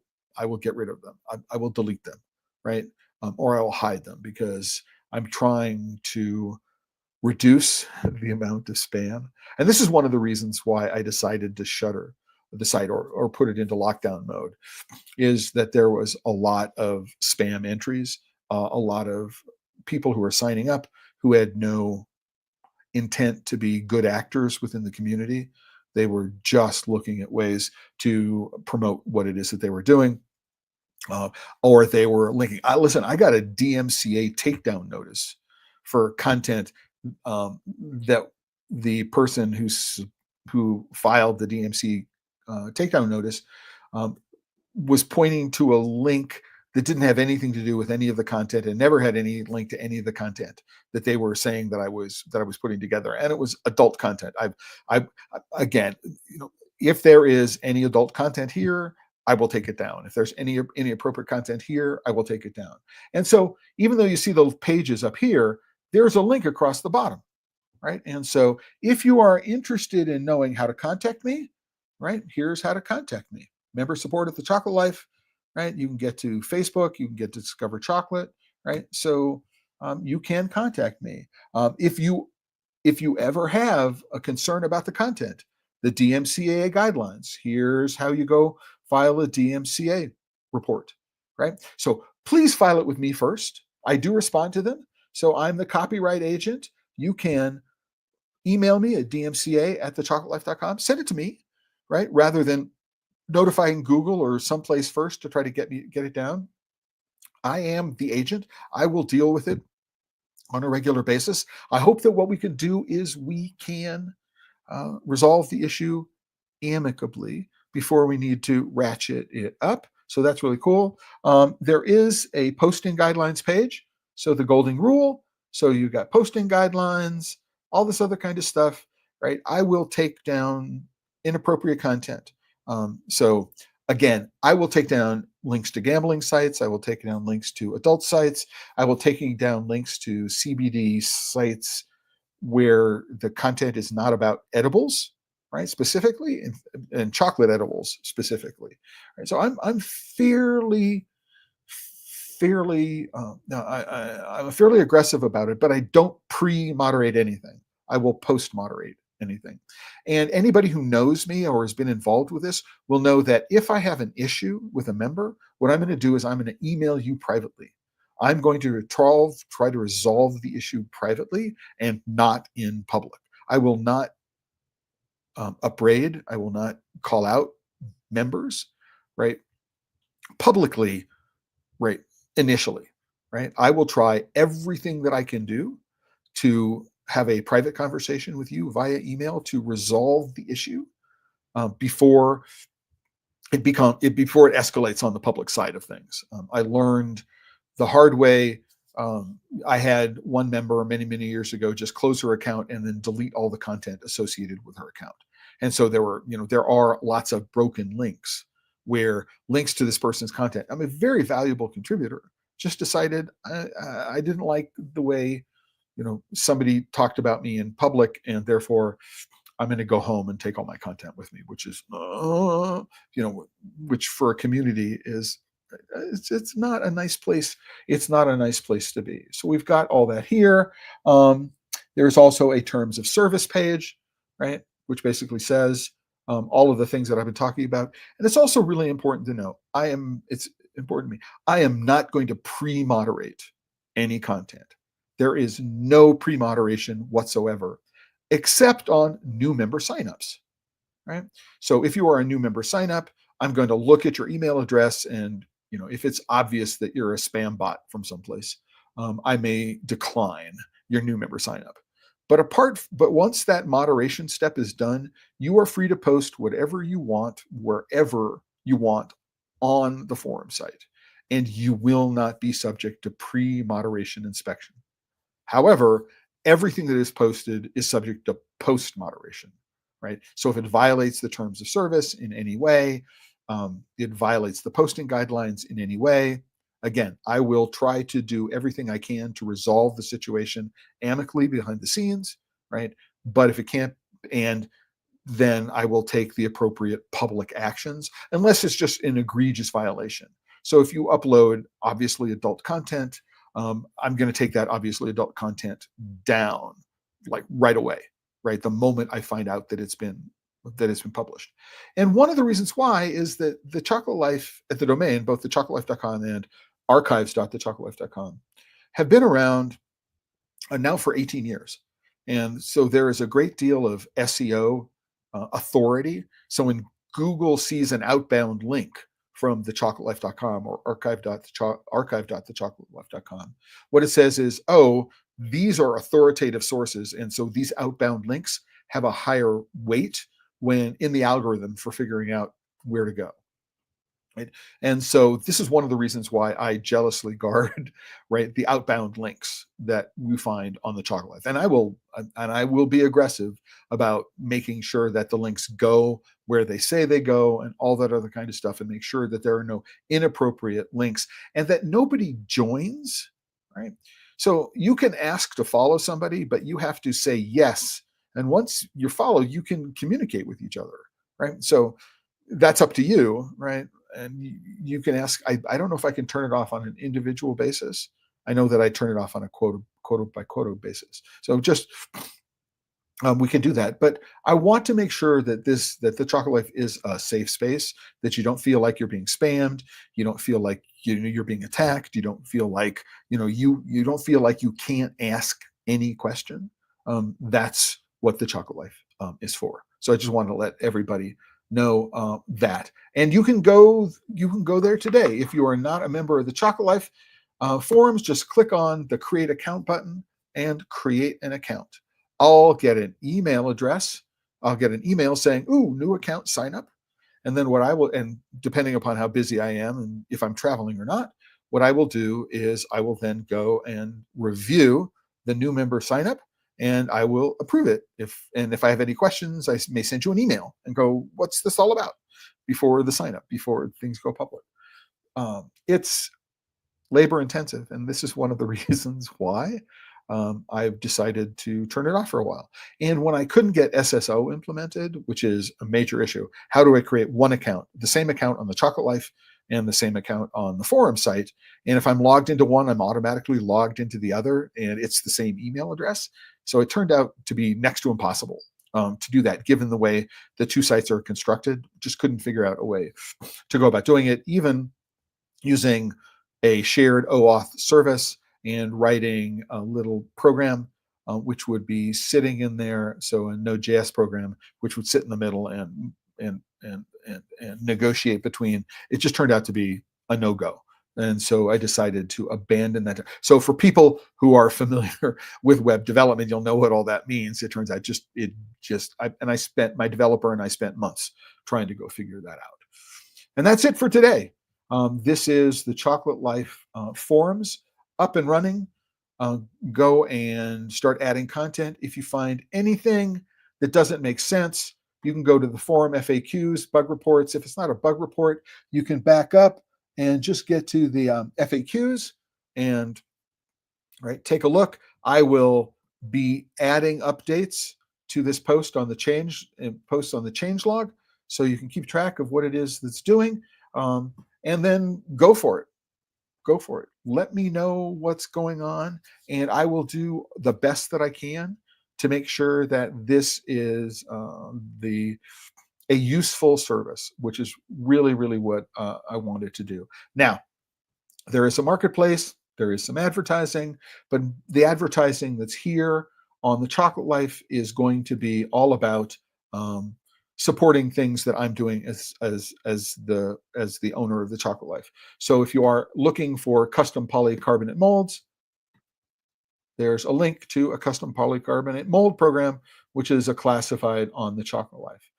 get rid of them. I will delete them, right? Or I will hide them, because I'm trying to reduce the amount of spam. And this is one of the reasons why I decided to shutter the site, or put it into lockdown mode, is that there was a lot of spam entries, a lot of people who were signing up who had no intent to be good actors within the community. They were just looking at ways to promote what it is that they were doing. Or they were linking. Listen, I got a DMCA takedown notice for content that the person who filed the DMC takedown notice was pointing to a link that didn't have anything to do with any of the content, and never had any link to any of the content that they were saying that I was putting together. And it was adult content. I again, if there is any adult content here, I will take it down. If there's any appropriate content here, I will take it down. And so even though you see those pages up here, there's a link across the bottom, right? And so if you are interested in knowing how to contact me, right, here's how to contact me. Member support at the Chocolate Life, right? You can get to Facebook, you can get to Discover Chocolate, right? So you can contact me. If you ever have a concern about the content, the DMCA guidelines, here's how you go file a DMCA report, right? So please file it with me first. I do respond to them. So I'm the copyright agent. You can email me at dmca@thechocolatelife.com. Send it to me, right? Rather than notifying Google or someplace first to try to get it down. I am the agent. I will deal with it on a regular basis. I hope that what we can do is we can resolve the issue amicably before we need to ratchet it up. So that's really cool. There is a posting guidelines page. So the golden rule. So you've got posting guidelines, all this other kind of stuff, right? I will take down inappropriate content. So again, I will take down links to gambling sites. I will take down links to adult sites. I will taking down links to CBD sites where the content is not about edibles, right? Specifically, and chocolate edibles specifically. Right? So I'm fairly I'm fairly aggressive about it, but I don't pre-moderate anything. I will post-moderate anything. And anybody who knows me or has been involved with this will know that if I have an issue with a member, what I'm going to do is I'm going to email you privately. I'm going to try to resolve the issue privately and not in public. I will not upbraid. I will not call out members, right? Publicly, right? Initially, right? I will try everything that I can do to have a private conversation with you via email to resolve the issue before it escalates on the public side of things. I learned the hard way. I had one member many years ago just close her account and then delete all the content associated with her account. And so there are lots of broken links where links to this person's content. I'm a very valuable contributor. Just decided I didn't like the way somebody talked about me in public, and therefore I'm going to go home and take all my content with me, which is which for a community is it's not a nice place. It's not a nice place to be. So we've got all that here. There's also a terms of service page, right, which basically says all of the things that I've been talking about. And it's also really important to know. It's important to me. I am not going to pre-moderate any content. There is no pre-moderation whatsoever, except on new member signups, right? So if you are a new member signup, I'm going to look at your email address, and if it's obvious that you're a spam bot from someplace, I may decline your new member signup. But once that moderation step is done, you are free to post whatever you want, wherever you want on the forum site, and you will not be subject to pre-moderation inspection. However, everything that is posted is subject to post moderation, right? So if it violates the terms of service in any way, it violates the posting guidelines in any way, again, I will try to do everything I can to resolve the situation amicably behind the scenes, right? But if it can't, and then I will take the appropriate public actions, unless it's just an egregious violation. So if you upload obviously adult content, I'm going to take that obviously adult content down like right away, right? The moment I find out that it's been published. And one of the reasons why is that the Chocolate Life at the domain, both thechocolateLife.com and archives.thechocolateLife.com, have been around now for 18 years. And so there is a great deal of SEO authority. So when Google sees an outbound link from thechocolateLife.com or archive.thechocolateLife.com, what it says is, oh, these are authoritative sources. And so these outbound links have a higher weight when in the algorithm for figuring out where to go. Right? And so this is one of the reasons why I jealously guard, right, the outbound links that we find on the Chocolate Life. And I will be aggressive about making sure that the links go where they say they go and all that other kind of stuff, and make sure that there are no inappropriate links and that nobody joins, right? So you can ask to follow somebody, but you have to say yes. And once you follow, you can communicate with each other, right? So that's up to you, right? And you can ask, I don't know if I can turn it off on an individual basis. I know that I turn it off on a quota by quota basis. So just we can do that. But I want to make sure that the Chocolate Life is a safe space, that you don't feel like you're being spammed. You don't feel like you're being attacked. You don't feel like, you don't feel like you can't ask any question. That's what the Chocolate Life is for. So I just want to let everybody know that. And you can go there today. If you are not a member of the Chocolate Life forums, just click on the create account button and create an account. I'll get an email address. I'll get an email saying, ooh, new account, sign up. And then what I will, and depending upon how busy I am and if I'm traveling or not, what I will do is I will then go and review the new member sign up, and I will approve it. If I have any questions, I may send you an email and go, what's this all about, before the sign up, before things go public. It's labor intensive, and this is one of the reasons why I've decided to turn it off for a while. And when I couldn't get SSO implemented, which is a major issue, how do I create one account, the same account on the Chocolate Life and the same account on the forum site? And if I'm logged into one, I'm automatically logged into the other, and it's the same email address. So it turned out to be next to impossible to do that, given the way the two sites are constructed. Just couldn't figure out a way to go about doing it, even using a shared OAuth service and writing a little program which would be sitting in there. So a Node.js program which would sit in the middle and negotiate between. It just turned out to be a no-go. And so I decided to abandon that. So for people who are familiar with web development, you'll know what all that means. It turns out I spent, my developer and I spent months trying to go figure that out. And that's it for today. This is the Chocolate Life forums up and running. Go and start adding content. If you find anything that doesn't make sense, you can go to the forum FAQs, bug reports. If it's not a bug report, you can back up and just get to the FAQs and take a look. I will be adding updates to this post on the change log, so you can keep track of what it is that's doing. And then go for it. Let me know what's going on, and I will do the best that I can to make sure that this is a useful service, which is really, really what I wanted to do. Now, there is a marketplace, there is some advertising, but the advertising that's here on the Chocolate Life is going to be all about supporting things that I'm doing as the owner of the Chocolate Life. So if you are looking for custom polycarbonate molds, there's a link to a custom polycarbonate mold program, which is a classified on the Chocolate Life.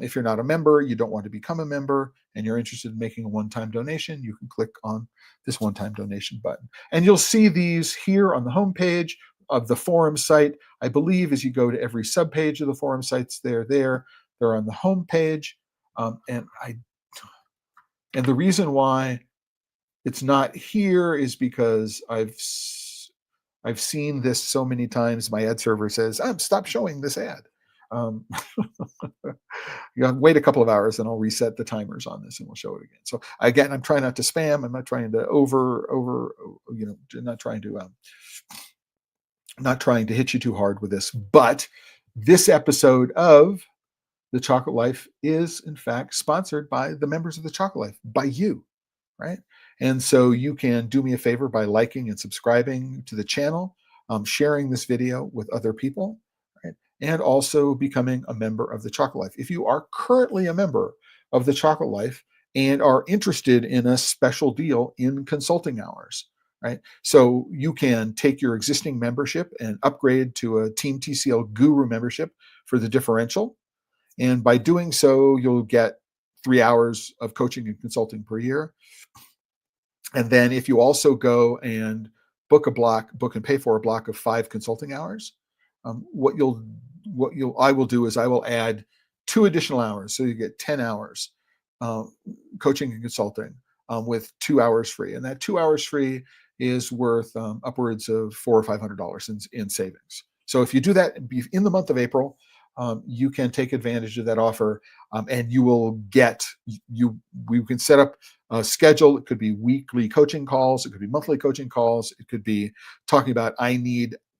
If you're not a member, you don't want to become a member, and you're interested in making a one-time donation, you can click on this one-time donation button. And you'll see these here on the homepage of the forum site. I believe as you go to every subpage of the forum sites, they're on the home page. And And the reason why it's not here is because I've seen this so many times. My ad server says, stop showing this ad. Um, wait a couple of hours and I'll reset the timers on this and we'll show it again. So again, I'm trying not to spam. I'm not trying to not trying to hit you too hard with this. But this episode of The Chocolate Life is in fact sponsored by the members of The Chocolate Life, by you, right? And so you can do me a favor by liking and subscribing to the channel, sharing this video with other people, right? And also becoming a member of The Chocolate Life. If you are currently a member of The Chocolate Life and are interested in a special deal in consulting hours, right? So you can take your existing membership and upgrade to a Team TCL Guru membership for the differential. And by doing so, you'll get 3 hours of coaching and consulting per year. And then if you also go and book and pay for a block of 5 consulting hours, I will do is I will add 2 additional hours. So you get 10 hours coaching and consulting with 2 hours free. And that 2 hours free is worth upwards of $400 or $500 in savings. So if you do that in the month of April, you can take advantage of that offer, and you will get we can set up a schedule. It could be weekly coaching calls, it could be monthly coaching calls, it could be talking about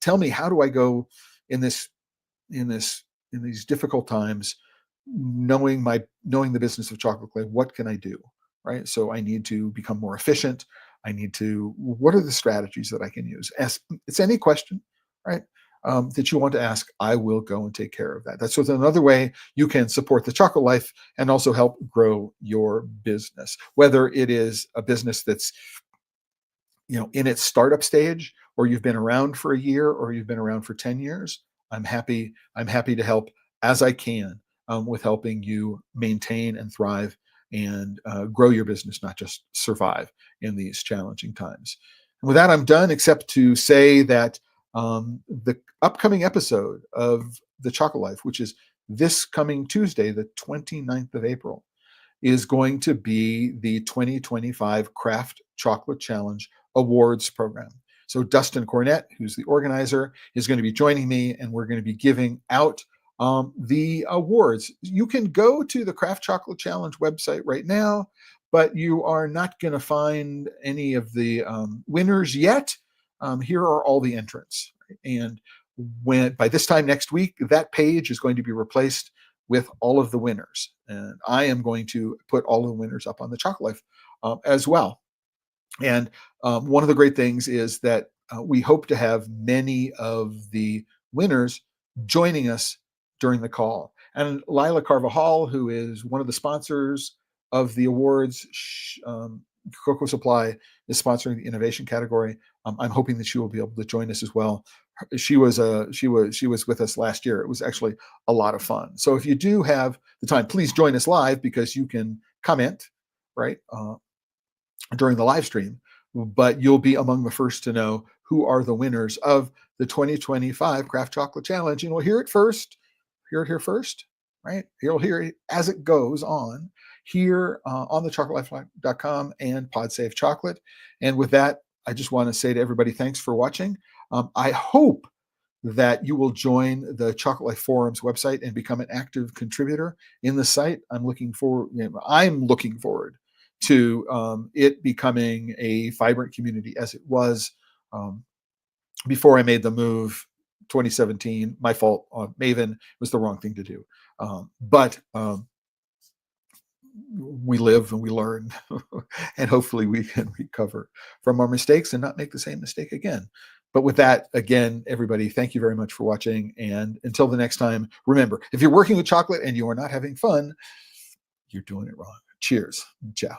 tell me, how do I go in these difficult times, knowing the business of chocolate clay, what can I do, right? So I need to become more efficient. What are the strategies that I can use? It's any question, right? That you want to ask, I will go and take care of that. That's another way you can support the Chocolate Life and also help grow your business, whether it is a business that's in its startup stage, or you've been around for a year, or you've been around for 10 years. I'm happy to help as I can with helping you maintain and thrive and grow your business, not just survive in these challenging times. And with that, I'm done, except to say that the upcoming episode of The Chocolate Life, which is this coming Tuesday, the 29th of April, is going to be the 2025 Craft Chocolate Challenge Awards program. So Dustin Cornett, who's the organizer, is going to be joining me, and we're going to be giving out the awards. You can go to the Craft Chocolate Challenge website right now, but you are not going to find any of the winners yet. Here are all the entrants. And by this time next week, that page is going to be replaced with all of the winners. And I am going to put all of the winners up on the Chocolate Life as well. And one of the great things is that we hope to have many of the winners joining us during the call. And Lila Carvajal, who is one of the sponsors of the awards, Cocoa Supply is sponsoring the innovation category. I'm hoping that she will be able to join us as well. She was with us last year. It was actually a lot of fun. So if you do have the time, please join us live, because you can comment right during the live stream. But you'll be among the first to know who are the winners of the 2025 Craft Chocolate Challenge, and we'll hear it first. Hear it here first, right? You'll hear it as it goes on here on TheChocolateLife.com and PodSave Chocolate. And with that, I just want to say to everybody, thanks for watching. I hope that you will join the Chocolate Life Forums website and become an active contributor in the site. I'm looking forward to it becoming a vibrant community as it was before I made the move 2017. My fault. Maven was the wrong thing to do. But we live and we learn, and hopefully we can recover from our mistakes and not make the same mistake again. But with that, again, everybody, thank you very much for watching. And until the next time, remember, if you're working with chocolate and you are not having fun, you're doing it wrong. Cheers. Ciao.